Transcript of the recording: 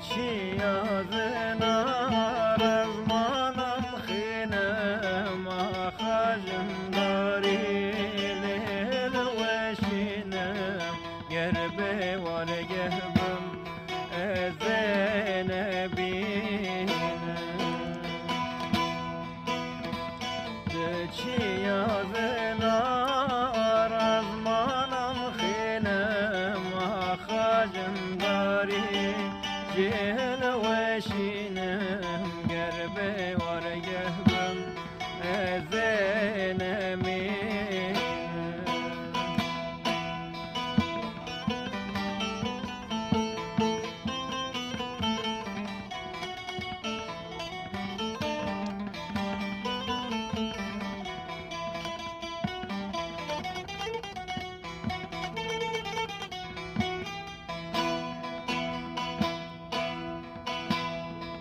چی یازنا رزمانم خینم آخاجم داری لیل وشینم گر به ورگه بم زینبینم چی یازنا رزمانم خینم آخاجم داری جهل وشینم